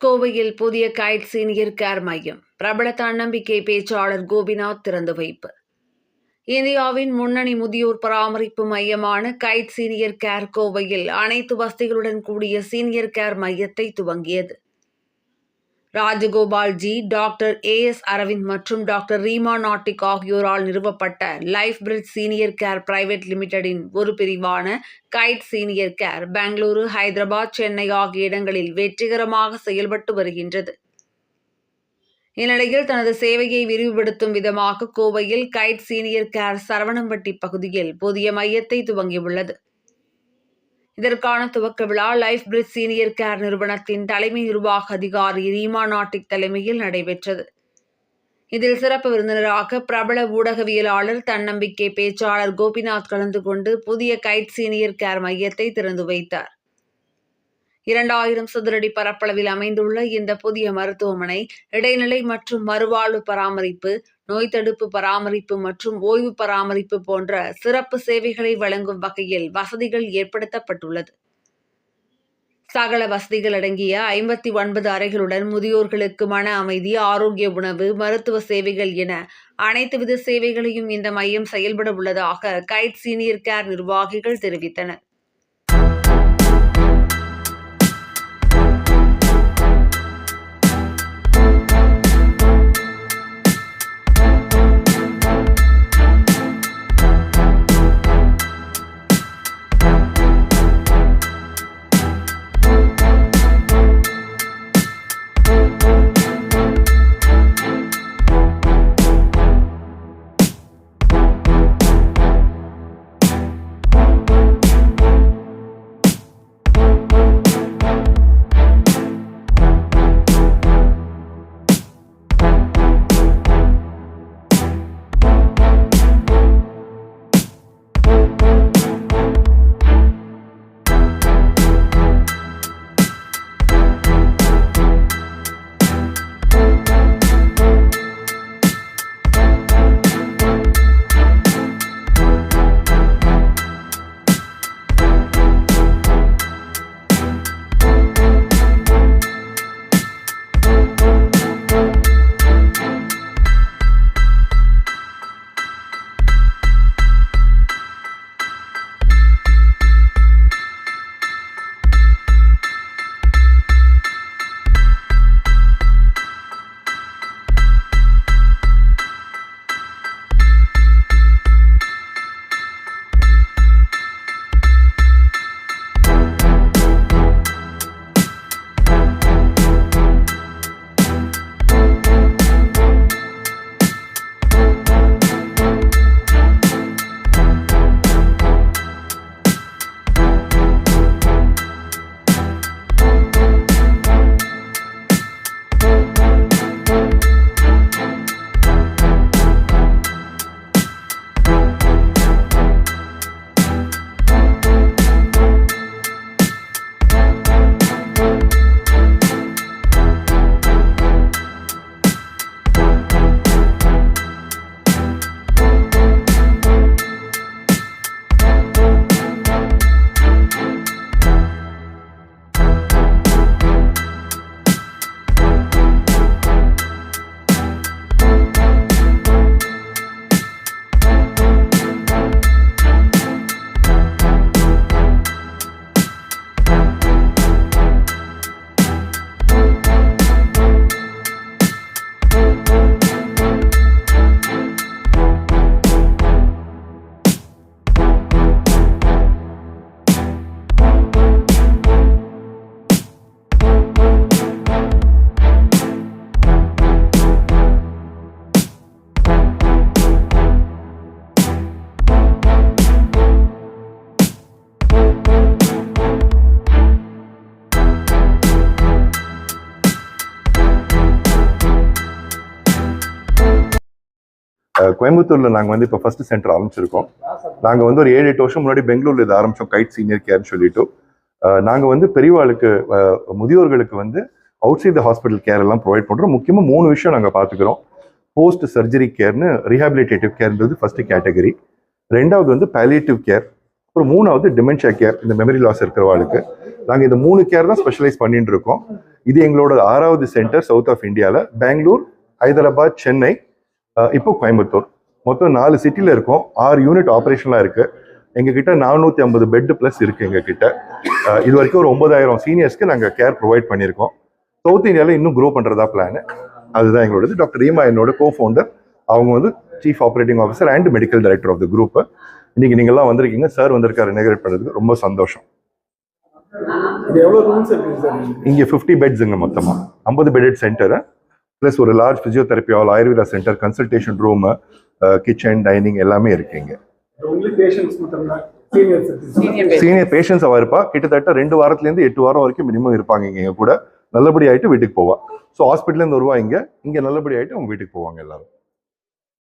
கோவையில் புதிய guide Senior care மையம் பிரபல தன்னம்பிக்கை பேச்சாளர் கோபிநாத் திறந்து வைப்பு. இந்தியாவின் முன்னணி முதியோர் பராமரிப்பு மையமான கைட் சீனியர் கேர் கோவையில் அனைத்து வசதிகளுடன் கூடிய சீனியர் கேர் மையத்தை துவங்கியது. ராஜகோபால்ஜி, டாக்டர் AS அரவிந்த் மற்றும் டாக்டர் ரீமா நாட்டிக் ஆகியோரால் நிறுவப்பட்ட Life Bridge Senior Care Private லிமிடெடின் ஒரு பிரிவான Kite Senior Care Bengaluru, Hyderabad, Chennai ஆகிய இடங்களில் வெற்றிகரமாக செயல்பட்டு வருகின்றது. இந்நிலையில் தனது சேவையை விரிவுபடுத்தும் விதமாக கோவையில் கைட் சீனியர் கேர் சரவணம்பட்டி பகுதியில் புதிய மையத்தை துவங்கியுள்ளது. இதற்கான துவக்க விழா லைஃப் பிரிட்ஜ் சீனியர் கேர் நிறுவனத்தின் தலைமை நிர்வாக அதிகாரி ரீமா நாட்டிக் தலைமையில் நடைபெற்றது. இதில் சிறப்பு விருந்தினராக பிரபல ஊடகவியலாளர், தன்னம்பிக்கை பேச்சாளர் கோபிநாத் கலந்து கொண்டு புதிய கைட் சீனியர் கேர் மையத்தை திறந்து வைத்தார். 2000 சதுரடி பரப்பளவில் அமைந்துள்ள இந்த புதிய மருத்துவமனை இடைநிலை மற்றும் மறுவாழ்வு பராமரிப்பு, நோய் தடுப்பு பராமரிப்பு மற்றும் ஓய்வு பராமரிப்பு போன்ற சிறப்பு சேவைகளை வழங்கும் வகையில் வசதிகள் ஏற்படுத்தப்பட்டுள்ளது. சகல வசதிகள் அடங்கிய 59 அறைகளுடன் முதியோர்களுக்கு மன அமைதி, ஆரோக்கிய உணவு, மருத்துவ சேவைகள் என அனைத்து வித சேவைகளையும் இந்த மையம் செயல்பட உள்ளதாக கைட் சீனியர் கேர் நிர்வாகிகள் தெரிவித்தனர். கோயம்புத்தூர்ல நாங்கள் இப்போ ஃபர்ஸ்ட் சென்டர் ஆரம்பிச்சிருக்கோம். நாங்கள் ஒரு 7-8 வருஷம் முன்னாடி பெங்களூர்ல இதை ஆரம்பிச்சோம், கைட் சீனியர் கேர்னு சொல்லிட்டு. நாங்கள் பெரியவாளுக்கு, முதியோர்களுக்கு outside the hospital care எல்லாம் ப்ரொவைட் பண்ணுறோம். முக்கியமாக 3 விஷயம் நாங்கள் பார்த்துக்கிறோம். போஸ்ட் சர்ஜரி கேர்னு ரீஹாபிலிட்டேட்டிவ் கேர்ன்றது ஃபர்ஸ்ட் கேட்டகரி. 2வது பாலியேட்டிவ் கேர். அப்புறம் 3வது டிமென்ஷியா கேர், இந்த மெமரி லாஸ் இருக்கிறவாளுக்கு. நாங்கள் இந்த 3 கேர் தான் ஸ்பெஷலைஸ் பண்ணிட்டு இருக்கோம். இது எங்களோட 6வது சென்டர் சவுத் ஆஃப் இந்தியாவில். பெங்களூர், ஹைதராபாத், சென்னை, இப்போ கோயம்புத்தூர், மொத்தம் 4 சிட்டியில் இருக்கோம். 6 யூனிட் ஆப்ரேஷனாக இருக்குது. எங்ககிட்ட 450 பெட் ப்ளஸ் இருக்குது எங்ககிட்ட. இது வரைக்கும் ஒரு 9000 சீனியர்ஸ்க்கு நாங்கள் கேர் ப்ரொவைட் பண்ணியிருக்கோம். சவுத் இந்தியாவில் இன்னும் க்ரோ பண்ணுறதா பிளான். அதுதான் எங்களோடது. டாக்டர் ரீமா என்னோட கோ-ஃபவுண்டர். அவங்க வந்து chief operating officer and medical director of the group. இன்னைக்கு நீங்கள்லாம் வந்திருக்கீங்க. சார் வந்திருக்காரு இனாகிரேட் பண்ணுறதுக்கு ரொம்ப சந்தோஷம். இங்கே 50 பெட்ஸுங்க மொத்தமாக. 50 பெட்டட் சென்டரு ப்ளஸ் ஒரு large physiotherapy hall, Ayurveda centre, consultation room, kitchen, dining எல்லாமே இருக்குங்க. சீனியர் பேஷண்ட்ஸ் அவ இருப்பா. கிட்டத்தட்ட 2 வாரத்துலேருந்து 8 வாரம் வரைக்கும் மினிமம் இருப்பாங்க இங்க கூட. நல்லபடி ஆயிட்டு வீட்டுக்கு போவா. ஸோ ஹாஸ்பிட்டல்லேருந்து வருவா இங்கே நல்லபடி ஆயிட்டு அவங்க வீட்டுக்கு போவாங்க எல்லாரும்.